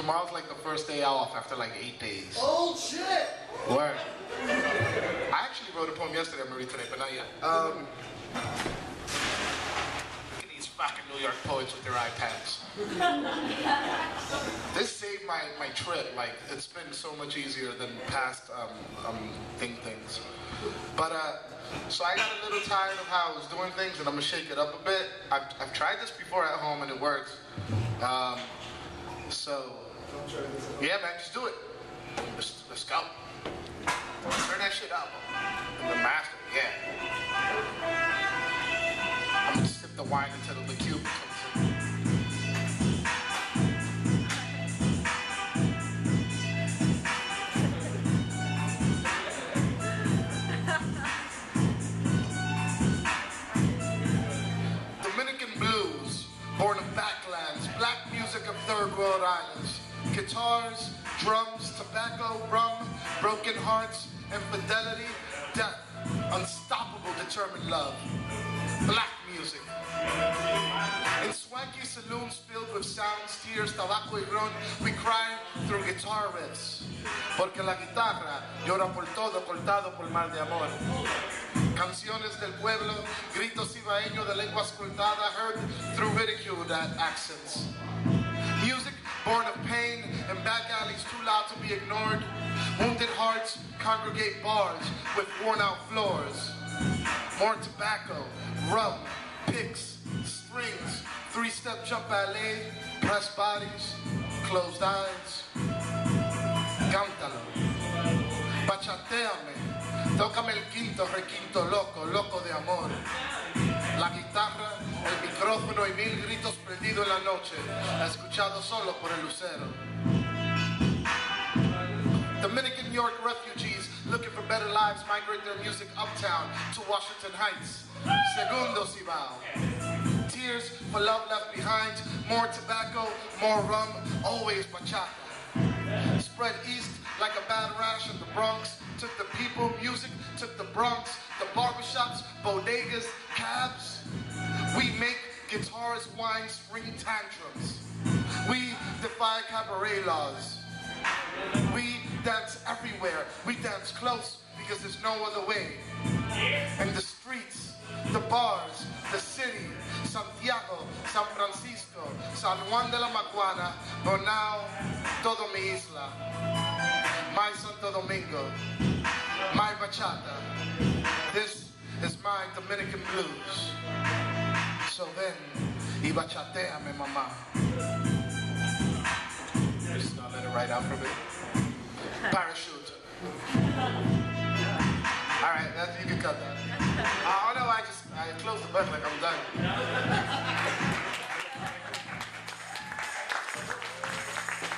tomorrow's like the first day off after like 8 days. Oh shit! Word. I actually wrote a poem yesterday, I'm gonna read today, but not yet. Look at these fucking New York poets with their iPads. This saved my trip. Like, it's been so much easier than past things. But so I got a little tired of how I was doing things, and I'm gonna shake it up a bit. I've tried this before at home and it works. So yeah, man, just do it. Let's go. Turn that shit up. The master, yeah. I'm gonna sip the wine until the cube comes in. Dominican blues, born of backlands, black music of third world islands. Guitars, drums, tobacco, rum, broken hearts, infidelity, death, unstoppable, determined love. Black music. In swanky saloons filled with sounds, tears, tabaco y ron, we cry through guitar riffs. Porque la guitarra llora por todo, cortado por mal de amor. Canciones del pueblo, gritos ibaeños de lengua escoltada, heard through ridiculed accents. Music born of pain and back alleys too loud to be ignored. Wounded hearts congregate bars with worn out floors. More tobacco, rum, picks, strings, three-step jump ballet, pressed bodies, closed eyes. Cántalo, bachateame, tócame el quinto requinto loco, loco de amor. La guitarra, el micrófono y mil gritos prendidos en la noche, escuchado solo por el Lucero. Dominican York refugees looking for better lives migrate their music uptown to Washington Heights. Segundo Cibao. Tears for love left behind, more tobacco, more rum, always bachata. Spread east like a bad rash in the Bronx, took the people, music took the Bronx, the barbershops, bodegas, cabs. We make guitars, wine, spring tantrums. We defy cabaret laws. We dance everywhere. We dance close because there's no other way. And the streets, the bars, the city, Santiago, San Francisco, San Juan de la Maguana, but now todo mi isla, my Santo Domingo, my bachata. This is my Dominican blues. So ven y bachateame, mamá. I'm just gonna let it ride out for a bit. Parachute. Alright, you can cut that. Oh no, I closed the button like I'm done.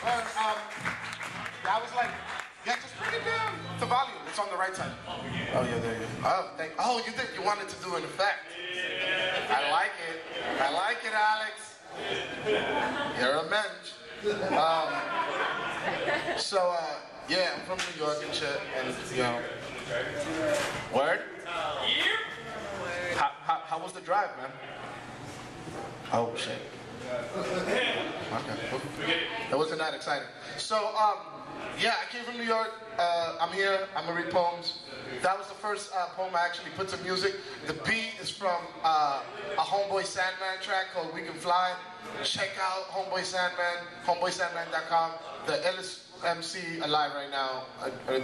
Well, I was like, yeah, just bring it down. The volume, it's on the right side. Oh yeah, there you go. Oh, you did. You wanted to do an effect. I like it. I like it, Alex. You're a mensch. Yeah, I'm from New York and shit, and you know. Word? How was the drive, man? Oh shit. Okay. It wasn't that exciting. So, yeah, I came from New York. I'm here. I'm gonna read poems. That was the first poem I actually put to music. The beat is from a Homeboy Sandman track called We Can Fly. Check out Homeboy Sandman, homeboysandman.com. The illest MC alive right now,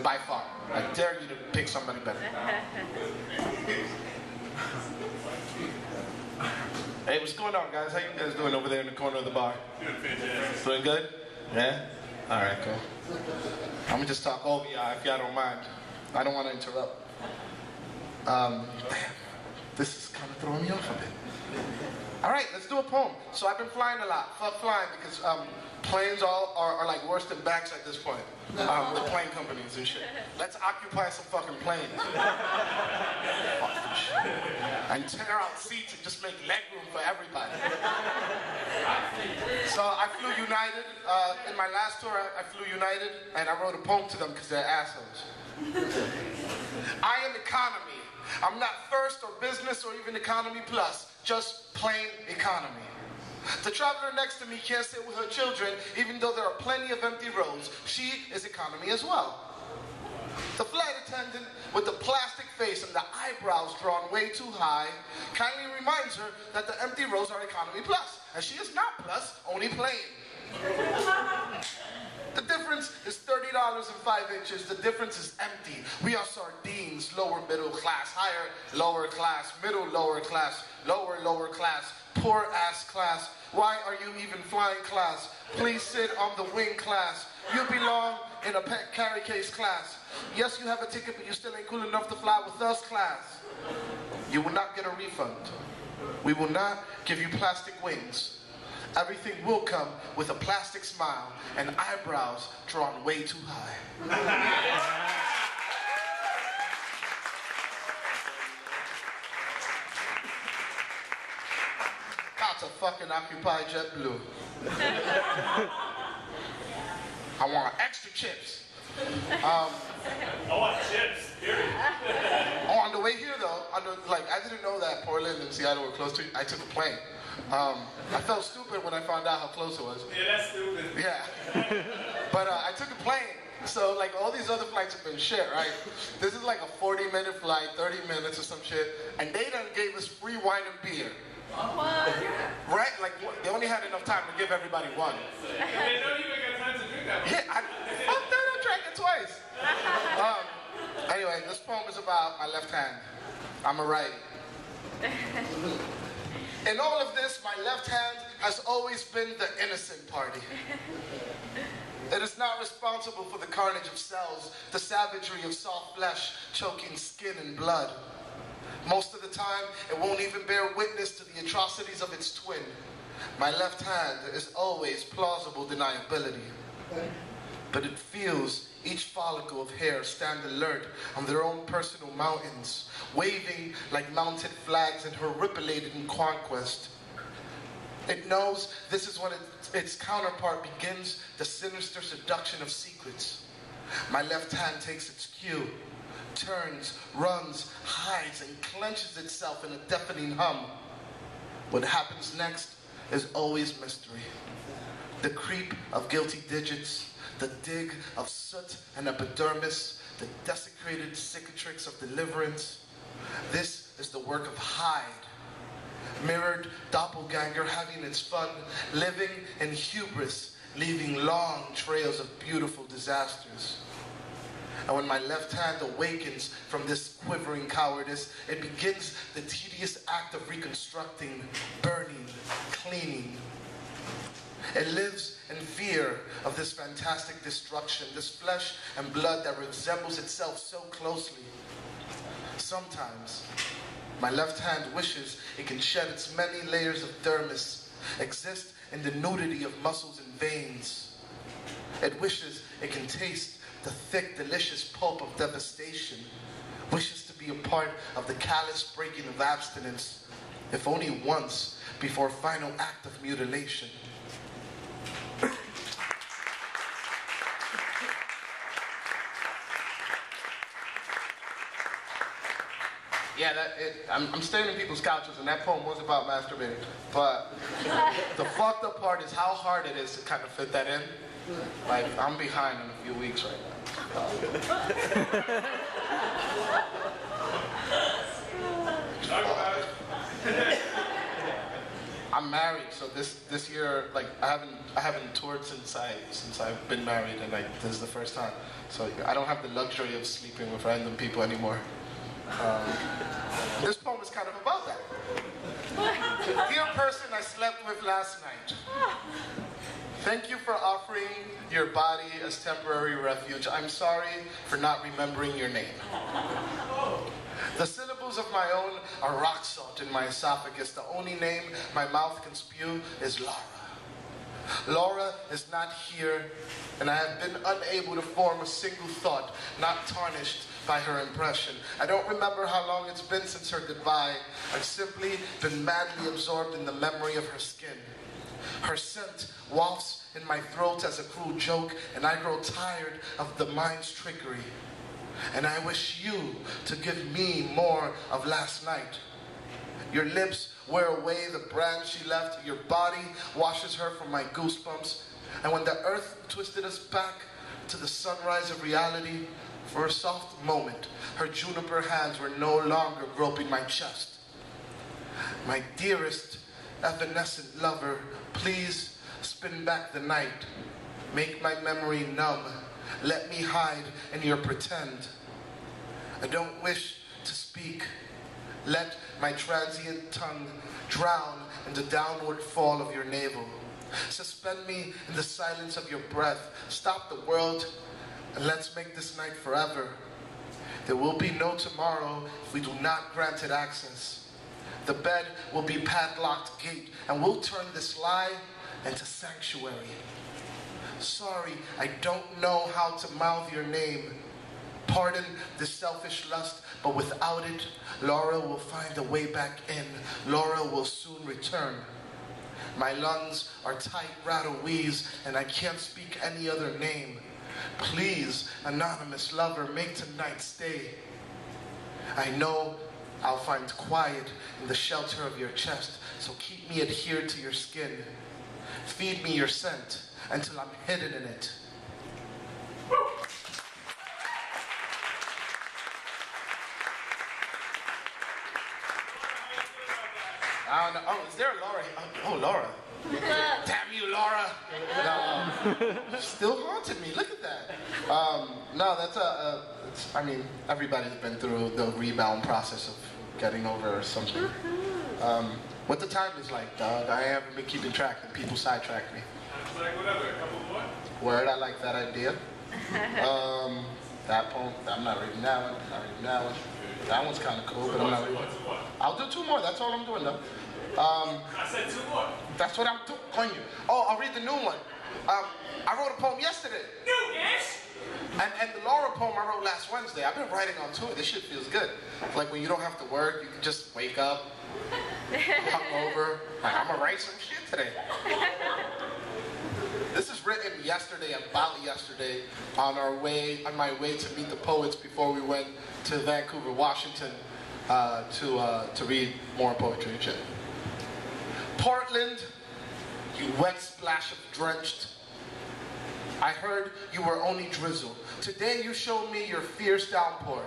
by far. I dare you to pick somebody better. Hey, what's going on, guys? How you guys doing over there in the corner of the bar? Doing fantastic. Doing good? Yeah? Alright, cool. I'm gonna just talk over y'all if y'all don't mind. I don't want to interrupt. Damn, this is kind of throwing me off a bit. Alright, let's do a poem. So I've been flying a lot. Fuck flying because planes are like worse than backs at this point. With plane companies and shit. Let's occupy some fucking planes. And tear out seats and just make leg room for everybody. So I flew United. In my last tour, I flew United, and I wrote a poem to them because they're assholes. I am economy. I'm not first or business or even economy plus, just plain economy. The traveler next to me can't sit with her children, even though there are plenty of empty rows. She is economy as well. The flight attendant with the plastic face and the eyebrows drawn way too high kindly reminds her that the empty rows are economy plus, and she is not plus, only plain. The difference is $30.05. The difference is empty. We are sardines, lower middle class, higher lower class, middle lower class, lower class, poor ass class. Why are you even flying class? Please sit on the wing class. You belong in a pet carry case class. Yes, you have a ticket, but you still ain't cool enough to fly with us class. You will not get a refund. We will not give you plastic wings. Everything will come with a plastic smile and eyebrows drawn way too high. That's a fucking Occupy JetBlue. I want extra chips. I want chips, period. Oh, on the way here though, I didn't know that Portland and Seattle were close to. I took a plane. I felt stupid when I found out how close it was. Yeah, that's stupid. Yeah. But I took a plane, so like all these other flights have been shit, right? This is like a 40-minute flight, 30 minutes or some shit, and they done gave us free wine and beer. What? Right? Like they only had enough time to give everybody one. They don't even got time to drink that. Yeah, I drank it twice. Anyway, this poem is about my left hand. I'm a righty. In all of this, my left hand has always been the innocent party. It is not responsible for the carnage of cells, the savagery of soft flesh choking skin and blood. Most of the time, it won't even bear witness to the atrocities of its twin. My left hand is always plausible deniability. But it feels each follicle of hair stand alert on their own personal mountains, waving like mounted flags in horripilated conquest. It knows this is when its counterpart begins the sinister seduction of secrets. My left hand takes its cue, turns, runs, hides, and clenches itself in a deafening hum. What happens next is always mystery. The creep of guilty digits, the dig of soot and epidermis, the desecrated cicatrix of deliverance. This is the work of Hyde, mirrored doppelganger having its fun, living in hubris, leaving long trails of beautiful disasters. And when my left hand awakens from this quivering cowardice, it begins the tedious act of reconstructing, burning, cleaning. It lives in fear of this fantastic destruction, this flesh and blood that resembles itself so closely. Sometimes, my left hand wishes it can shed its many layers of dermis, exist in the nudity of muscles and veins. It wishes it can taste the thick, delicious pulp of devastation, wishes to be a part of the callous breaking of abstinence, if only once before final act of mutilation. Yeah, I'm staying in people's couches, and that poem was about masturbating. But the fucked up part is how hard it is to kind of fit that in. Like, I'm behind in a few weeks right now. Talk about it. I'm married, so this year, like, I haven't toured since I've been married, and like this is the first time. So I don't have the luxury of sleeping with random people anymore. This poem is kind of about that. Dear person I slept with last night, thank you for offering your body as temporary refuge. I'm sorry for not remembering your name. The syllables of my own are rock salt in my esophagus. The only name my mouth can spew is Laura. Laura is not here, and I have been unable to form a single thought, not tarnished by her impression. I don't remember how long it's been since her goodbye. I've simply been madly absorbed in the memory of her skin. Her scent wafts in my throat as a cruel joke, and I grow tired of the mind's trickery. And I wish you to give me more of last night. Your lips wear away the brand she left. Your body washes her from my goosebumps. And when the earth twisted us back to the sunrise of reality, for a soft moment, her juniper hands were no longer groping my chest. My dearest evanescent lover, please spin back the night. Make my memory numb. Let me hide in your pretend. I don't wish to speak. Let my transient tongue drown in the downward fall of your navel. Suspend me in the silence of your breath. Stop the world and let's make this night forever. There will be no tomorrow if we do not grant it access. The bed will be padlocked gate and we'll turn this lie into sanctuary. Sorry, I don't know how to mouth your name. Pardon the selfish lust, but without it, Laura will find a way back in. Laura will soon return. My lungs are tight rattle-wheeze, and I can't speak any other name. Please, anonymous lover, make tonight stay. I know I'll find quiet in the shelter of your chest, so keep me adhered to your skin. Feed me your scent until I'm hidden in it. I don't know. Oh, is there a Laura? Oh, Laura. Damn you, Laura. No, still haunted me. Look at that. No, that's I mean, everybody's been through the rebound process of getting over something. What the time is like, dog. I haven't been keeping track, and people sidetrack me. It's like whatever, a couple more. Word, I like that idea. That poem, I'm not reading that one. Not reading that one. That one's kind of cool, but I'm not reading it. I'll do two more. That's all I'm doing, though. I said two more. That's what I'm doing. Oh, I'll read the new one. I wrote a poem yesterday. Yes. And the Laura poem I wrote last Wednesday. I've been writing on tour. This shit feels good. Like when you don't have to work, you can just wake up, hungover. Like, I'm gonna write some shit today. This is written yesterday, about yesterday, on my way to meet the poets before we went to Vancouver, Washington, to read more poetry and shit. Portland, you wet splash of drenched. I heard you were only drizzle. Today you showed me your fierce downpour.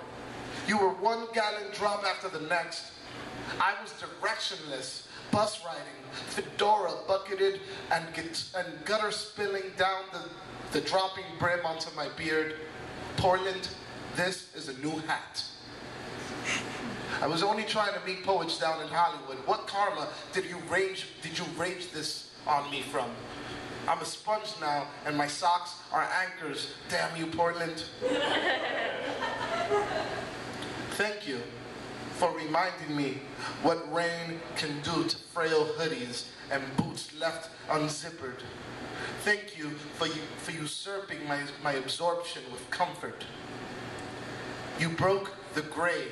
You were one gallon drop after the next. I was directionless, bus riding, fedora bucketed and gutter spilling down the dropping brim onto my beard. Portland, this is a new hat. I was only trying to meet poets down in Hollywood. What karma did you rage this on me from? I'm a sponge now, and my socks are anchors. Damn you, Portland. Thank you for reminding me what rain can do to frail hoodies and boots left unzippered. Thank you for usurping my absorption with comfort. You broke the gray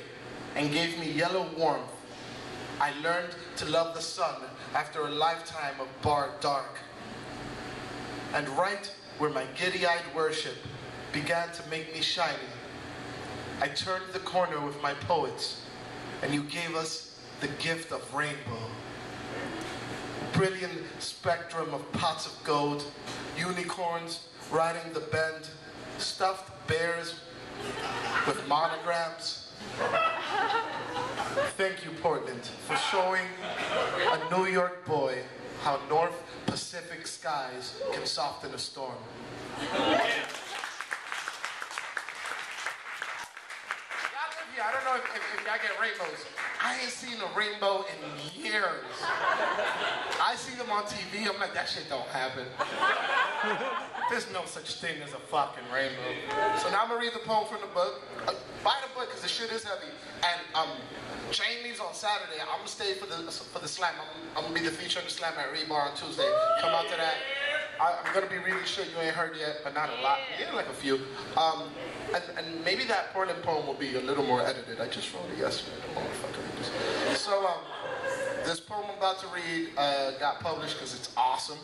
and gave me yellow warmth. I learned to love the sun after a lifetime of barred dark. And right where my giddy-eyed worship began to make me shiny, I turned the corner with my poets, and you gave us the gift of rainbow. Brilliant spectrum of pots of gold, unicorns riding the bend, stuffed bears with monograms. Thank you, Portland, for showing a New York boy how North Pacific skies can soften a storm. Y'all live here. I don't know if y'all get rainbows. I ain't seen a rainbow in years. I see them on TV. I'm like, that shit don't happen. There's no such thing as a fucking rainbow. So now I'm gonna read the poem from the book. Buy the book because the shit is heavy. And Jane leaves on Saturday. I'm gonna stay for the slam. I'm gonna be the feature on the slam at Rebar on Tuesday. Come out to that. I'm gonna be really sure you ain't heard yet, but not a lot. Yeah, like a few. And maybe that Portland poem will be a little more edited. I just wrote it yesterday. I don't know if I can read this. So this poem I'm about to read got published because it's awesome.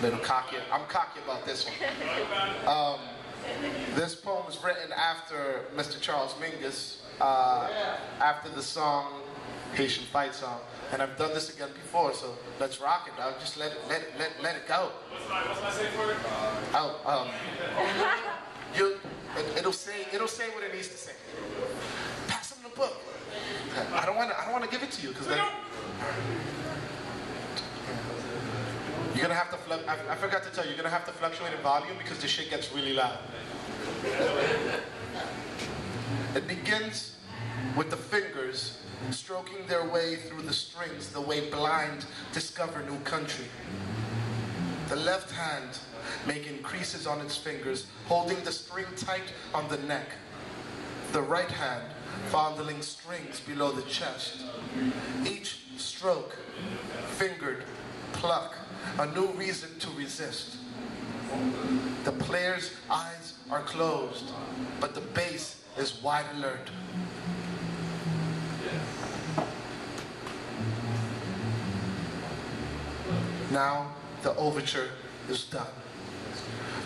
Little cocky. I'm cocky about this one. This poem was written after Mr. Charles Mingus after the song, Haitian fight song. And I've done this again before, so let's rock it. I'll just let it go. What's my safe word? It'll say what it needs to say. Pass him the book. I don't want to give it to you because then you're gonna have to I forgot to tell you, you're gonna have to fluctuate in volume because this shit gets really loud. It begins with the fingers stroking their way through the strings the way blind discover new country. The left hand making creases on its fingers, holding the string tight on the neck. The right hand fondling strings below the chest. Each stroke, fingered, pluck, a new reason to resist. The player's eyes are closed, but the bass is wide alert. Now the overture is done.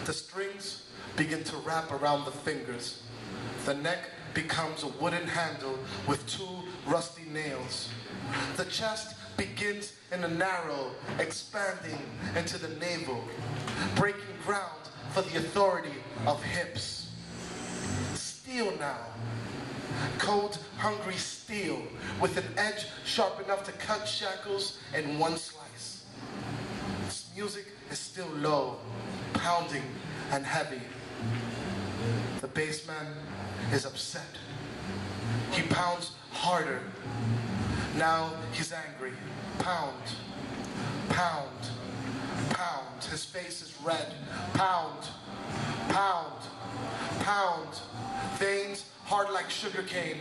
The strings begin to wrap around the fingers. The neck becomes a wooden handle with two rusty nails. The chest begins in a narrow, expanding into the navel, breaking ground for the authority of hips. Steel now. Cold, hungry steel with an edge sharp enough to cut shackles in one slice. This music is still low, pounding and heavy. The bassman is upset. He pounds harder. Now he's angry. Pound, pound, pound. His face is red. Pound, pound, pound. Veins hard like sugar cane.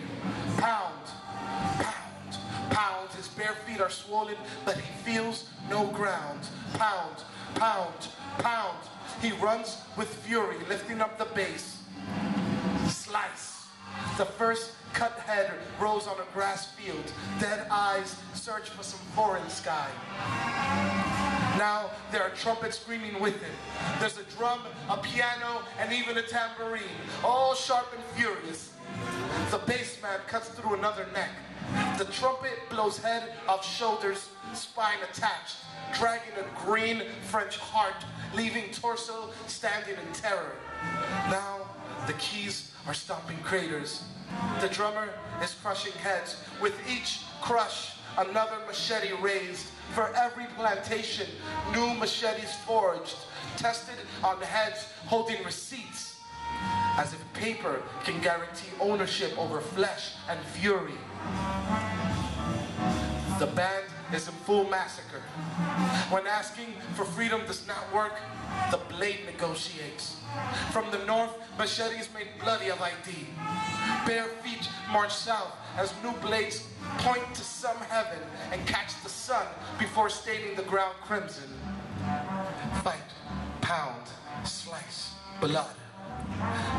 Pound, pound, pound. His bare feet are swollen, but he feels no ground. Pound, pound, pound. He runs with fury, lifting up the bass. Slice. The first cut head rose on a grass field. Dead eyes search for some foreign sky. Now there are trumpets screaming with it. There's a drum, a piano, and even a tambourine, all sharp and furious. The bassman cuts through another neck. The trumpet blows head off shoulders, spine attached, dragging a green French heart, leaving torso standing in terror. Now the keys are stomping craters. The drummer is crushing heads. With each crush, another machete raised. For every plantation, new machetes forged, tested on heads holding receipts, as if paper can guarantee ownership over flesh and fury. The band is in full massacre. When asking for freedom does not work, the blade negotiates. From the north, machetes made bloody of ID. Bare feet march south as new blades point to some heaven and catch the sun before staining the ground crimson. Fight, pound, slice, blood.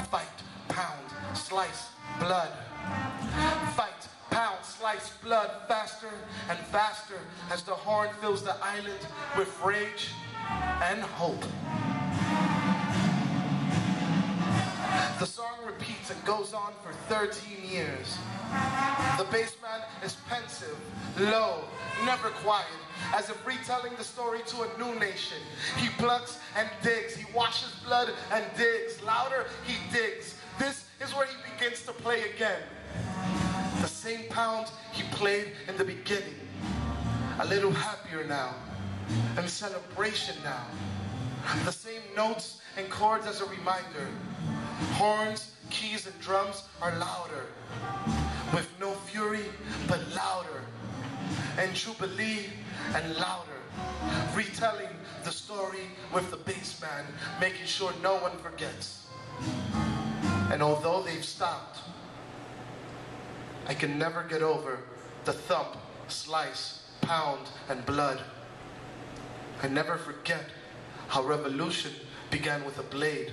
Fight, pound, slice, blood. Fight, pound, slice, blood, faster and faster as the horn fills the island with rage and hope. The song repeats and goes on for 13 years. The bassman is pensive, low, never quiet, as if retelling the story to a new nation. He plucks and digs, he washes blood and digs. Louder, he digs. This is where he begins to play again. The same pound he played in the beginning. A little happier now, in celebration now. The same notes and chords as a reminder. Horns, keys, and drums are louder, with no fury, but louder, and jubilee and louder, retelling the story with the bassman, making sure no one forgets. And although they've stopped, I can never get over the thump, slice, pound, and blood. I never forget how revolution began with a blade,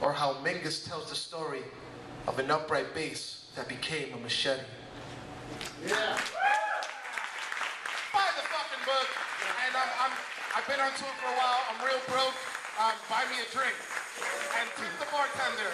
or how Mingus tells the story of an upright bass that became a machete. Yeah. Buy the fucking book. And I've been on tour for a while. I'm real broke. Buy me a drink. And tip the bartender.